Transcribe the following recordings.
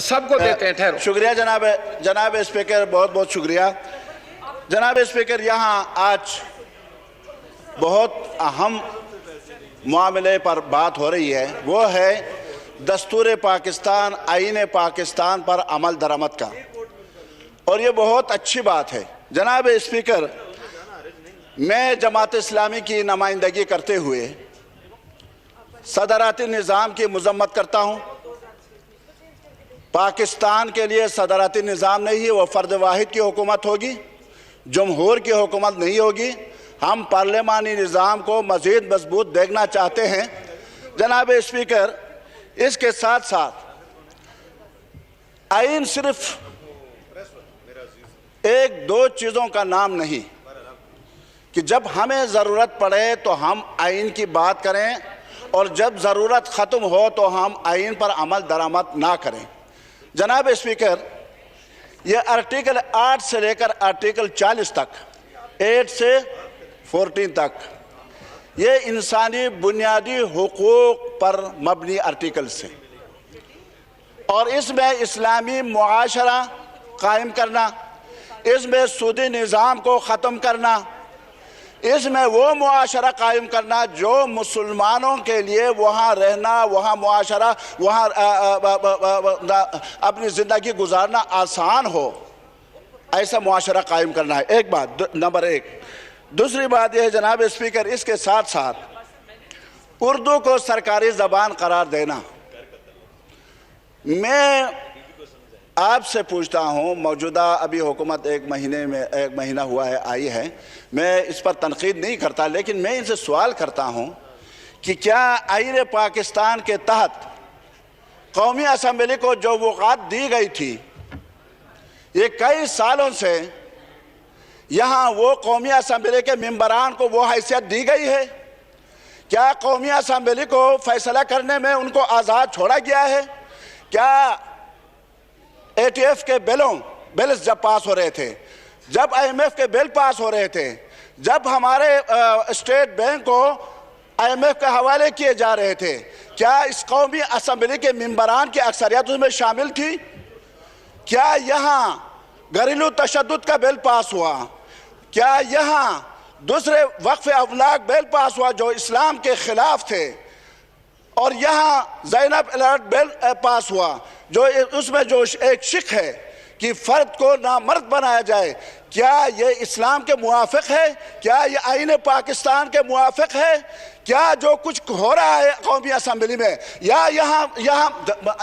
سب کو دیتے ہیں. ٹھہرو. شکریہ جناب اسپیکر، بہت بہت شکریہ. جناب اسپیکر، یہاں آج بہت اہم معاملے پر بات ہو رہی ہے، وہ ہے دستور پاکستان، آئین پاکستان پر عمل درآمد کا، اور یہ بہت اچھی بات ہے. جناب اسپیکر، میں جماعت اسلامی کی نمائندگی کرتے ہوئے صدراتی نظام کی مذمت کرتا ہوں. پاکستان کے لیے صدراتی نظام نہیں ہے، وہ فرد واحد کی حکومت ہوگی، جمہور کی حکومت نہیں ہوگی. ہم پارلیمانی نظام کو مزید مضبوط دیکھنا چاہتے ہیں. جناب اسپیکر، اس کے ساتھ ساتھ آئین صرف ایک دو چیزوں کا نام نہیں کہ جب ہمیں ضرورت پڑے تو ہم آئین کی بات کریں اور جب ضرورت ختم ہو تو ہم آئین پر عمل درآمد نہ کریں. جناب اسپیکر، یہ آرٹیکل 8 سے لے کر آرٹیکل 40 تک، 8 سے 14 تک، یہ انسانی بنیادی حقوق پر مبنی آرٹیکلز ہیں، اور اس میں اسلامی معاشرہ قائم کرنا، اس میں سودی نظام کو ختم کرنا، اس میں وہ معاشرہ قائم کرنا جو مسلمانوں کے لیے وہاں رہنا، وہاں معاشرہ، وہاں اپنی زندگی گزارنا آسان ہو، ایسا معاشرہ قائم کرنا ہے. ایک بات، نمبر ایک. دوسری بات یہ ہے جناب اسپیکر، اس کے ساتھ ساتھ اردو کو سرکاری زبان قرار دینا. میں آپ سے پوچھتا ہوں، موجودہ ابھی حکومت ایک مہینہ ہوا ہے آئی ہے، میں اس پر تنقید نہیں کرتا، لیکن میں ان سے سوال کرتا ہوں کہ کیا آئین پاکستان کے تحت قومی اسمبلی کو جو وقعت دی گئی تھی، یہ کئی سالوں سے یہاں وہ قومی اسمبلی کے ممبران کو وہ حیثیت دی گئی ہے؟ کیا قومی اسمبلی کو فیصلہ کرنے میں ان کو آزاد چھوڑا گیا ہے؟ کیا ATF کے بلز جب پاس ہو رہے تھے، جب IMF کے بل پاس ہو رہے تھے، جب ہمارے اسٹیٹ بینک کو IMF کے حوالے کیے جا رہے تھے، کیا اس قومی اسمبلی کے ممبران کی اکثریت اس میں شامل تھی؟ کیا یہاں گھریلو تشدد کا بل پاس ہوا؟ کیا یہاں دوسرے وقف افلاک بل پاس ہوا جو اسلام کے خلاف تھے؟ اور یہاں زینب الرٹ بل پاس ہوا جو اس میں جو ایک شق ہے کہ فرد کو نامرد بنایا جائے. کیا یہ اسلام کے موافق ہے؟ کیا یہ آئین پاکستان کے موافق ہے؟ کیا جو کچھ ہو رہا ہے قومی اسمبلی میں یا یہاں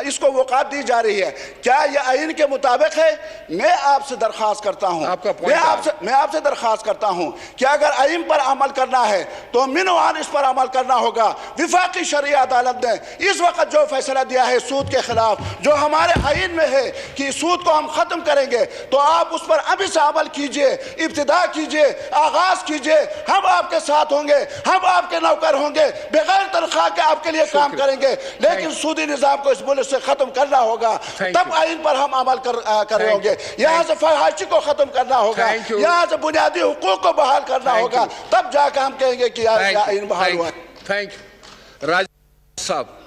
اس کو وقعت دی جا رہی ہے، کیا یہ آئین کے مطابق ہے؟ میں آپ سے درخواست کرتا ہوں، میں آپ سے درخواست کرتا ہوں کہ اگر آئین پر عمل کرنا ہے تو منوان اس پر عمل کرنا ہوگا. وفاقی شرعی عدالت نے اس وقت جو فیصلہ دیا ہے سود کے خلاف، جو ہمارے آئین میں ہے کہ سود کو ہم ختم کریں گے، تو آپ اس پر ابھی سے عمل کیجئے، ابتدا کیجئے، آغاز کیجئے. ہم آپ کے ساتھ ہوں گے، ہم آپ کے نوکر ہوں گے، بغیر تنخواہ کے آپ کے لیے کام کریں گے، لیکن سودی نظام کو اس ملک سے ختم کرنا ہوگا، تب آئین پر ہم عمل کر رہے ہوں گے. یہاں سے فحاشی کو ختم کرنا ہوگا، یہاں سے بنیادی حقوق کو بحال کرنا ہوگا، تب جا کے ہم کہیں گے کہ آئین بحال ہوا ہے. Thank you. راج صاحب.